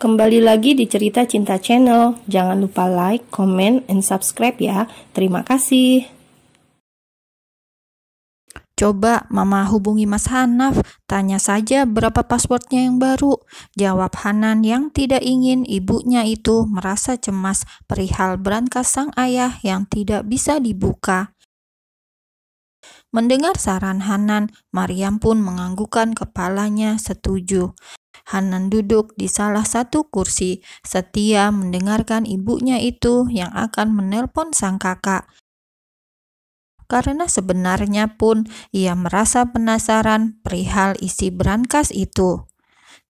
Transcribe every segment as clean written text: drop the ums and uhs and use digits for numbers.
Kembali lagi di Cerita Cinta Channel. Jangan lupa like, comment, and subscribe ya. Terima kasih. Coba Mama hubungi Mas Hanaf, tanya saja berapa passwordnya yang baru. Jawab Hanan yang tidak ingin ibunya itu merasa cemas perihal berangkas sang ayah yang tidak bisa dibuka. Mendengar saran Hanan, Maryam pun menganggukkan kepalanya setuju. Hanan duduk di salah satu kursi, setia mendengarkan ibunya itu yang akan menelpon sang kakak. Karena sebenarnya pun ia merasa penasaran perihal isi berangkas itu.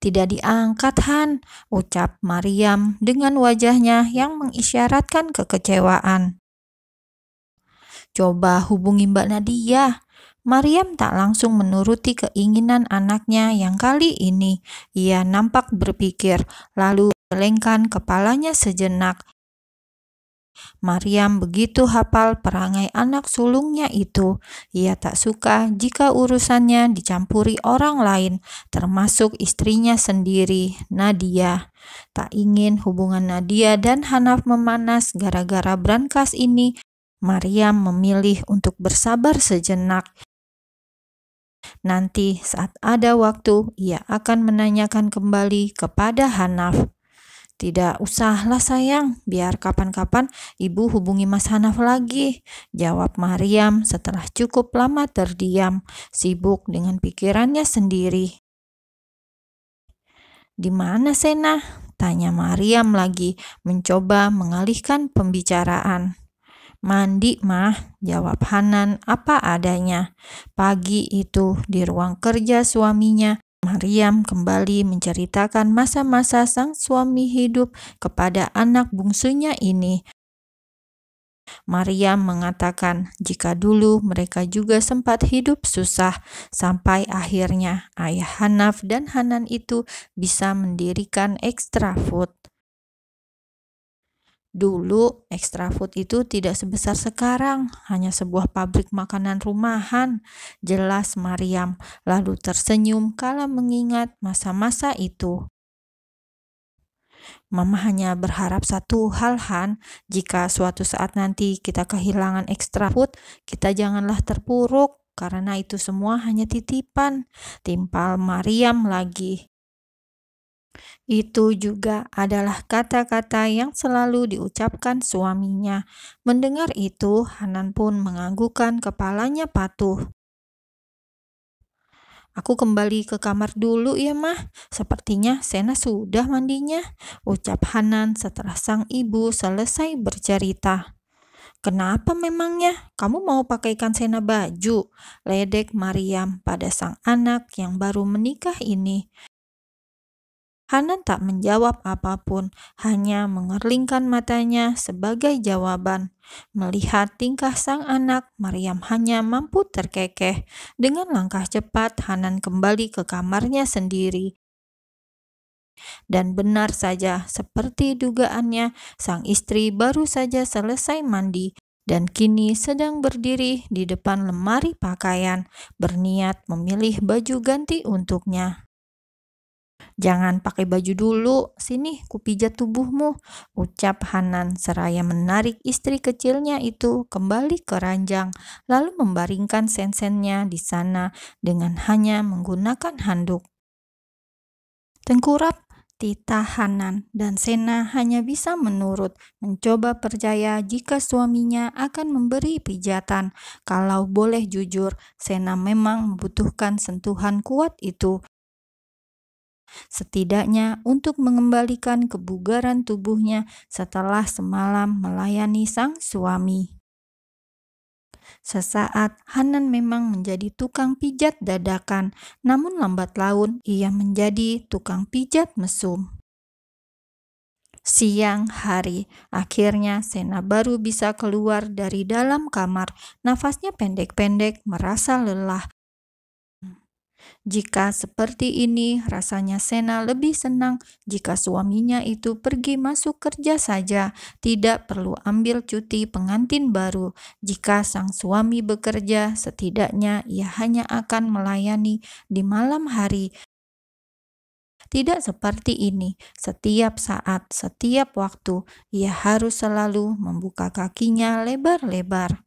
"Tidak diangkat, Han," ucap Maryam dengan wajahnya yang mengisyaratkan kekecewaan. "Coba hubungi Mbak Nadia." Maryam tak langsung menuruti keinginan anaknya yang kali ini. Ia nampak berpikir, lalu gelengkan kepalanya sejenak. Maryam begitu hafal perangai anak sulungnya itu. Ia tak suka jika urusannya dicampuri orang lain, termasuk istrinya sendiri, Nadia. Tak ingin hubungan Nadia dan Hanaf memanas gara-gara berangkas ini. Maryam memilih untuk bersabar sejenak. Nanti saat ada waktu, ia akan menanyakan kembali kepada Hanaf. "Tidak usahlah sayang, biar kapan-kapan ibu hubungi Mas Hanaf lagi," jawab Maryam setelah cukup lama terdiam, sibuk dengan pikirannya sendiri. "Di mana Sena?" tanya Maryam lagi, mencoba mengalihkan pembicaraan. "Mandi, Mah," jawab Hanan apa adanya. Pagi itu di ruang kerja suaminya, Maryam kembali menceritakan masa-masa sang suami hidup kepada anak bungsunya ini. Maryam mengatakan jika dulu mereka juga sempat hidup susah, sampai akhirnya ayah Hanaf dan Hanan itu bisa mendirikan Extra Food. Dulu, Extra Food itu tidak sebesar sekarang, hanya sebuah pabrik makanan rumahan, jelas Maryam, lalu tersenyum kala mengingat masa-masa itu. "Mama hanya berharap satu hal, Han, jika suatu saat nanti kita kehilangan Extra Food, kita janganlah terpuruk, karena itu semua hanya titipan," timpal Maryam lagi. Itu juga adalah kata-kata yang selalu diucapkan suaminya. Mendengar itu, Hanan pun menganggukkan kepalanya patuh. "Aku kembali ke kamar dulu ya, Mah. Sepertinya Sena sudah mandinya," ucap Hanan setelah sang ibu selesai bercerita. "Kenapa memangnya? Kamu mau pakaikan Sena baju?" ledek Maryam pada sang anak yang baru menikah ini. Hanan tak menjawab apapun, hanya mengerlingkan matanya sebagai jawaban. Melihat tingkah sang anak, Maryam hanya mampu terkekeh. Dengan langkah cepat, Hanan kembali ke kamarnya sendiri. Dan benar saja, seperti dugaannya, sang istri baru saja selesai mandi dan kini sedang berdiri di depan lemari pakaian, berniat memilih baju ganti untuknya. "Jangan pakai baju dulu, sini kupijat tubuhmu," ucap Hanan seraya menarik istri kecilnya itu kembali ke ranjang, lalu membaringkan sensennya di sana dengan hanya menggunakan handuk. Tengkurap titah Hanan dan Sena hanya bisa menurut, mencoba percaya jika suaminya akan memberi pijatan. Kalau boleh jujur, Sena memang membutuhkan sentuhan kuat itu. Setidaknya untuk mengembalikan kebugaran tubuhnya setelah semalam melayani sang suami. Sesaat Hanan memang menjadi tukang pijat dadakan, namun lambat laun ia menjadi tukang pijat mesum. Siang hari, akhirnya Sena baru bisa keluar dari dalam kamar. Nafasnya pendek-pendek, merasa lelah. Jika seperti ini, rasanya Sena lebih senang jika suaminya itu pergi masuk kerja saja, tidak perlu ambil cuti pengantin baru. Jika sang suami bekerja, setidaknya ia hanya akan melayani di malam hari. Tidak seperti ini. Setiap saat, setiap waktu, ia harus selalu membuka kakinya lebar-lebar.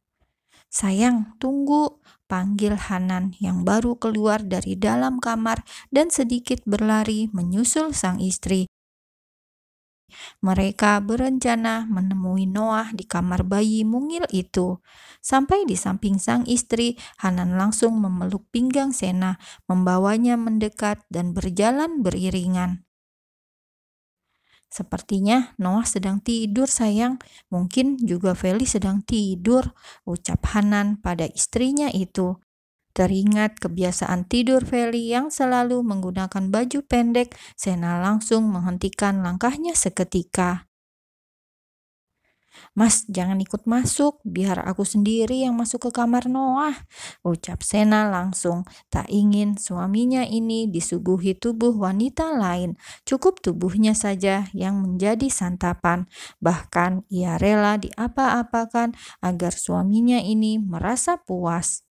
"Sayang, tunggu," panggil Hanan yang baru keluar dari dalam kamar dan sedikit berlari menyusul sang istri. Mereka berencana menemui Noah di kamar bayi mungil itu. Sampai di samping sang istri, Hanan langsung memeluk pinggang Sena, membawanya mendekat dan berjalan beriringan. "Sepertinya Noah sedang tidur, sayang. Mungkin juga Feli sedang tidur," ucap Hanan pada istrinya itu. Teringat kebiasaan tidur Feli yang selalu menggunakan baju pendek, Sena langsung menghentikan langkahnya seketika. "Mas, jangan ikut masuk, biar aku sendiri yang masuk ke kamar Noah," ucap Sena langsung. Tak ingin suaminya ini disuguhi tubuh wanita lain, cukup tubuhnya saja yang menjadi santapan. Bahkan ia rela diapa-apakan agar suaminya ini merasa puas.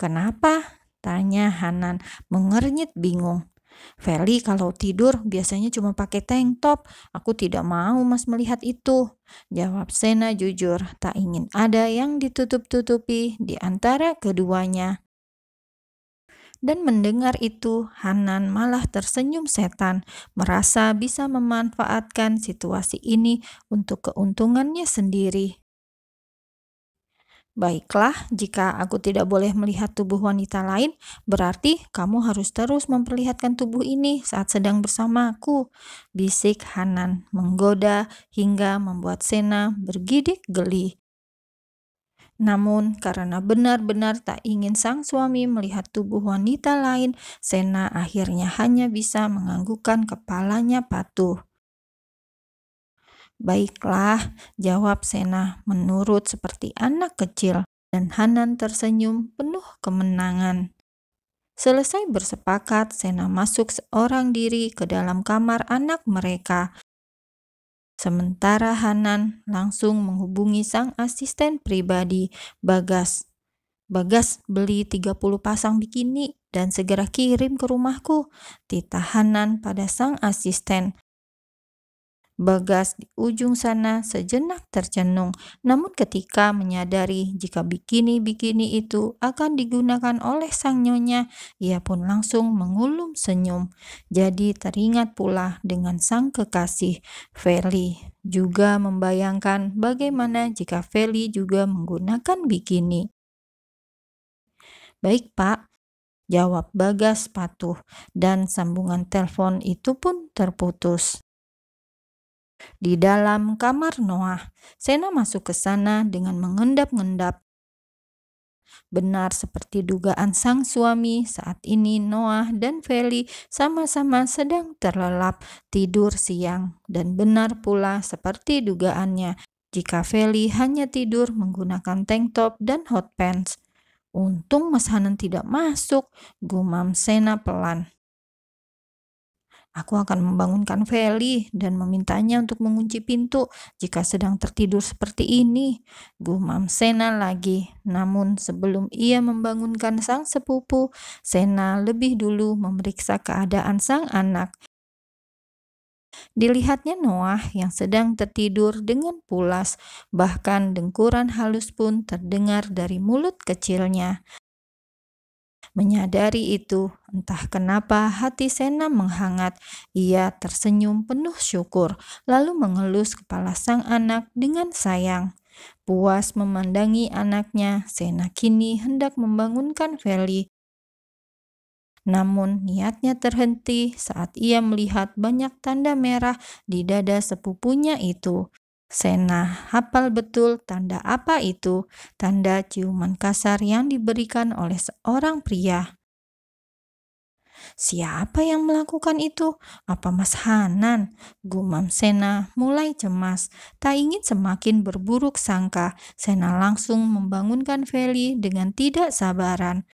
"Kenapa?" tanya Hanan mengernyit bingung. "Feli kalau tidur biasanya cuma pakai tank top. Aku tidak mau Mas melihat itu," jawab Sena jujur. Tak ingin ada yang ditutup-tutupi di antara keduanya. Dan mendengar itu, Hanan malah tersenyum setan, merasa bisa memanfaatkan situasi ini untuk keuntungannya sendiri. "Baiklah, jika aku tidak boleh melihat tubuh wanita lain, berarti kamu harus terus memperlihatkan tubuh ini saat sedang bersamaku," bisik Hanan, menggoda hingga membuat Sena bergidik geli. Namun, karena benar-benar tak ingin sang suami melihat tubuh wanita lain, Sena akhirnya hanya bisa menganggukkan kepalanya patuh. "Baiklah," jawab Sena menurut seperti anak kecil, dan Hanan tersenyum penuh kemenangan. Selesai bersepakat, Sena masuk seorang diri ke dalam kamar anak mereka. Sementara Hanan langsung menghubungi sang asisten pribadi, Bagas. "Bagas, beli 30 pasang bikini dan segera kirim ke rumahku," titah Hanan pada sang asisten. Bagas di ujung sana sejenak tercenung, namun ketika menyadari jika bikini-bikini itu akan digunakan oleh sang nyonya, ia pun langsung mengulum senyum. Jadi teringat pula dengan sang kekasih, Feli. Juga membayangkan bagaimana jika Feli juga menggunakan bikini. "Baik, Pak," jawab Bagas patuh, dan sambungan telepon itu pun terputus. Di dalam kamar Noah, Sena masuk ke sana dengan mengendap-endap. Benar seperti dugaan sang suami, saat ini Noah dan Feli sama-sama sedang terlelap tidur siang. Dan benar pula seperti dugaannya, jika Feli hanya tidur menggunakan tank top dan hot pants. "Untung Mas Hanan tidak masuk," gumam Sena pelan. "Aku akan membangunkan Feli dan memintanya untuk mengunci pintu jika sedang tertidur seperti ini," gumam Sena lagi. Namun sebelum ia membangunkan sang sepupu, Sena lebih dulu memeriksa keadaan sang anak. Dilihatnya Noah yang sedang tertidur dengan pulas, bahkan dengkuran halus pun terdengar dari mulut kecilnya. Menyadari itu, entah kenapa hati Sena menghangat. Ia tersenyum penuh syukur, lalu mengelus kepala sang anak dengan sayang. Puas memandangi anaknya, Sena kini hendak membangunkan Feli. Namun niatnya terhenti saat ia melihat banyak tanda merah di dada sepupunya itu. Sena hafal betul tanda apa itu, tanda ciuman kasar yang diberikan oleh seorang pria. "Siapa yang melakukan itu? Apa Mas Hanan?" gumam Sena mulai cemas. Tak ingin semakin berburuk sangka, Sena langsung membangunkan Feli dengan tidak sabaran.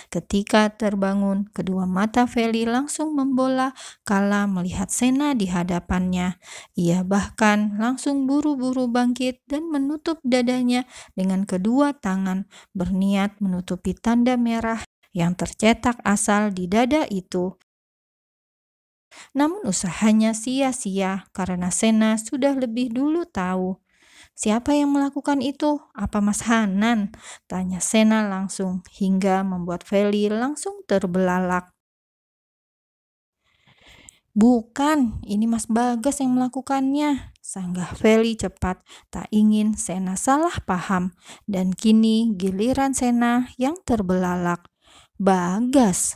Ketika terbangun, kedua mata Feli langsung membola kala melihat Sena di hadapannya. Ia bahkan langsung buru-buru bangkit dan menutup dadanya dengan kedua tangan, berniat menutupi tanda merah yang tercetak asal di dada itu. Namun usahanya sia-sia karena Sena sudah lebih dulu tahu. Siapa yang melakukan itu? Apa Mas Hanan? Tanya Sena langsung hingga membuat Feli langsung terbelalak. Bukan, ini Mas Bagas yang melakukannya, sanggah Feli cepat, tak ingin Sena salah paham. Dan kini giliran Sena yang terbelalak. Bagas,